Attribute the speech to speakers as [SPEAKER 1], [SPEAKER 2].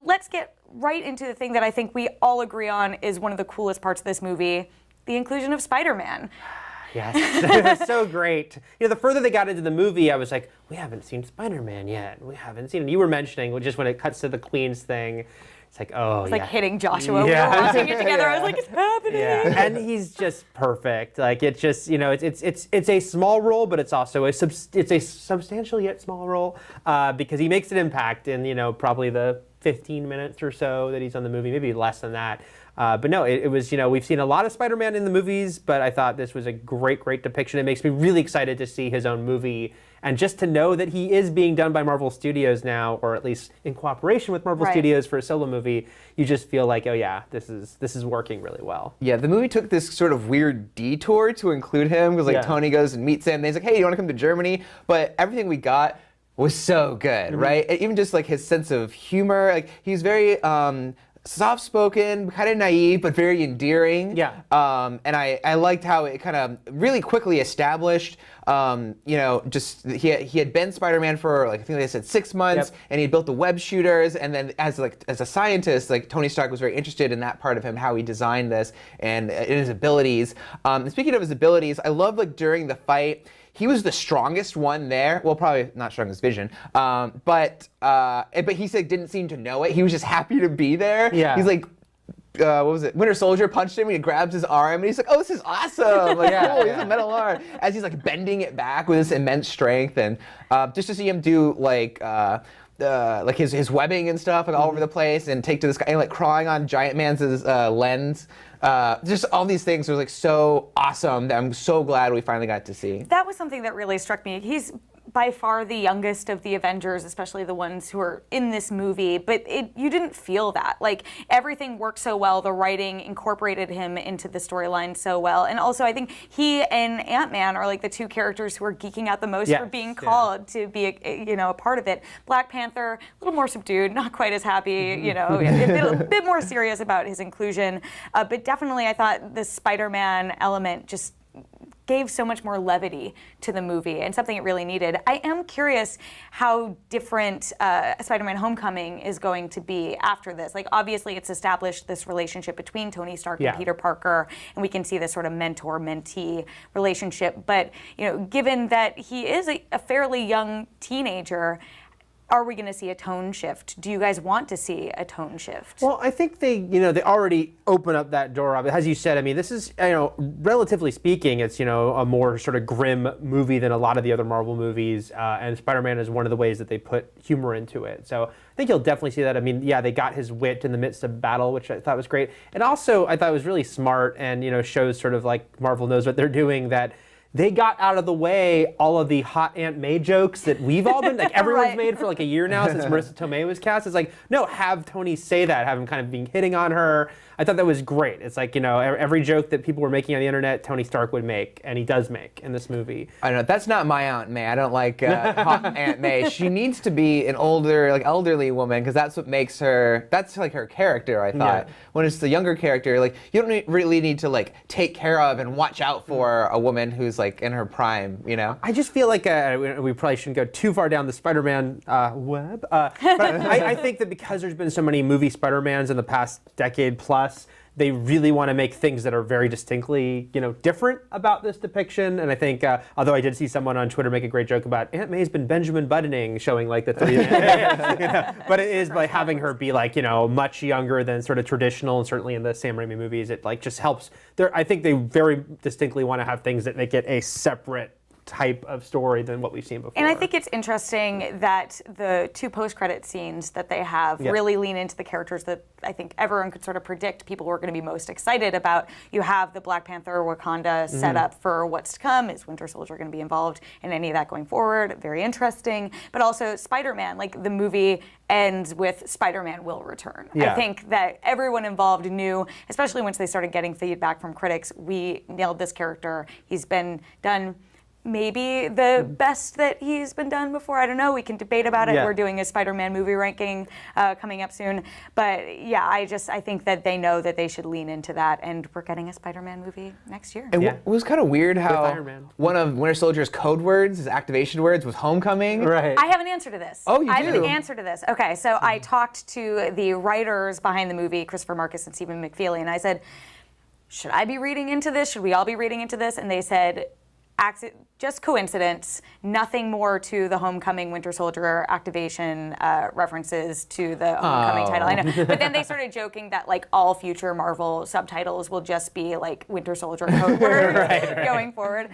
[SPEAKER 1] Let's get right into the thing that I think we all agree on is one of the coolest parts of this movie, the inclusion of Spider-Man.
[SPEAKER 2] Yes, so great. You know, the further they got into the movie, I was like, we haven't seen Spider-Man yet. We haven't seen it. You were mentioning just when it cuts to the Queen's thing, it's like, oh,
[SPEAKER 1] It's like hitting Joshua. We were watching it together. I was like, it's happening.
[SPEAKER 2] Yeah, and he's just perfect. Like, it's just, you know, it's a small role, but it's also a substantial yet small role because he makes an impact in, you know, probably the 15 minutes or so that he's on the movie, maybe less than that. But no, it was, you know, we've seen a lot of Spider-Man in the movies, but I thought this was a great depiction. It makes me really excited to see his own movie and just to know that he is being done by Marvel Studios now, or at least in cooperation with Marvel Studios for a solo movie. You just feel like, oh yeah, this is working really well.
[SPEAKER 3] Yeah, the movie took this sort of weird detour to include him because like Tony goes and meets him and he's like, hey, you want to come to Germany? But everything we got was so good, right? Even just like his sense of humor, like he's very soft-spoken, kind of naive, but very endearing.
[SPEAKER 2] Yeah.
[SPEAKER 3] And I liked how it kind of really quickly established, you know, just he had been Spider-Man for like I think they said 6 months, and he built the web shooters. And then as a scientist, like Tony Stark was very interested in that part of him, how he designed this and in his abilities. And speaking of his abilities, I love like during the fight. He was the strongest one there. Well, probably not strongest Vision, but he said didn't seem to know it. He was just happy to be there.
[SPEAKER 2] Yeah.
[SPEAKER 3] He's like, what was it? Winter Soldier punched him and he grabs his arm and he's like, oh, this is awesome. Like, cool, he's a metal arm. As he's like bending it back with this immense strength, and just to see him do like his webbing and stuff like all over the place and take to the sky and like crawling on Giant Man's lens. Just all these things were like so awesome that I'm so glad we finally got to see.
[SPEAKER 1] That was something that really struck me. He's by far the youngest of the Avengers, especially the ones who are in this movie, but you didn't feel that. Like, everything worked so well, the writing incorporated him into the storyline so well, and also I think he and Ant-Man are like the two characters who are geeking out the most for being called to be a part of it. Black Panther, a little more subdued, not quite as happy, you know, a bit more serious about his inclusion, but definitely I thought the Spider-Man element just gave so much more levity to the movie and something it really needed. I am curious how different Spider-Man Homecoming is going to be after this. Like, obviously it's established this relationship between Tony Stark and Peter Parker, and we can see this sort of mentor-mentee relationship. But, you know, given that he is a fairly young teenager, are we going to see a tone shift? Do you guys want to see a tone shift?
[SPEAKER 2] Well, I think they already open up that door. As you said, I mean, this is, you know, relatively speaking, it's, you know, a more sort of grim movie than a lot of the other Marvel movies, and Spider-Man is one of the ways that they put humor into it. So I think you'll definitely see that. I mean, yeah, they got his wit in the midst of battle, which I thought was great. And also, I thought it was really smart and, you know, shows sort of like Marvel knows what they're doing, that they got out of the way all of the hot Aunt May jokes that we've all been, like everyone's made for like a year now since Marissa Tomei was cast. It's like, no, have Tony say that, have him kind of being hitting on her. I thought that was great. It's like, you know, every joke that people were making on the internet, Tony Stark would make, and he does make in this movie.
[SPEAKER 3] I don't know. That's not my Aunt May. I don't like hot Aunt May. She needs to be an older, like elderly woman, because that's what makes her. That's like her character. I thought when it's the younger character, like you don't really need to like take care of and watch out for a woman who's like in her prime. You know.
[SPEAKER 2] I just feel like we probably shouldn't go too far down the Spider-Man web, but I think that because there's been so many movie Spider-Mans in the past decade plus, they really want to make things that are very distinctly, you know, different about this depiction. And I think, although I did see someone on Twitter make a great joke about Aunt May's been Benjamin Buttoning, showing like the three, you know, but it is by having her be like, you know, much younger than sort of traditional, and certainly in the Sam Raimi movies, it like just helps. I think they very distinctly want to have things that make it a separate type of story than what we've seen before.
[SPEAKER 1] And I think it's interesting that the two post-credit scenes that they have really lean into the characters that I think everyone could sort of predict people were going to be most excited about. You have the Black Panther Wakanda set up for what's to come. Is Winter Soldier going to be involved in any of that going forward? Very interesting. But also Spider-Man, like the movie ends with Spider-Man will return. I think that everyone involved knew, especially once they started getting feedback from critics, we nailed this character. He's been done maybe the best that he's been done before. I don't know. We can debate about it.
[SPEAKER 2] Yeah.
[SPEAKER 1] We're doing a Spider-Man movie ranking coming up soon. But yeah, I think that they know that they should lean into that, and we're getting a Spider-Man movie next year.
[SPEAKER 3] And
[SPEAKER 2] Yeah.
[SPEAKER 3] it was kind of weird how
[SPEAKER 2] Iron Man.
[SPEAKER 3] one of Winter Soldier's code words, his activation words, was homecoming.
[SPEAKER 2] Right.
[SPEAKER 1] I have an answer to this.
[SPEAKER 3] Oh, you
[SPEAKER 1] I have
[SPEAKER 3] do?
[SPEAKER 1] an answer to this. Okay, so I talked to the writers behind the movie, Christopher Marcus and Stephen McFeely, and I said, should I be reading into this? Should we all be reading into this? And they said, just coincidence, nothing more to the Homecoming Winter Soldier activation references to the Homecoming title. I know. But then they started joking that like all future Marvel subtitles will just be like Winter Soldier code words going forward.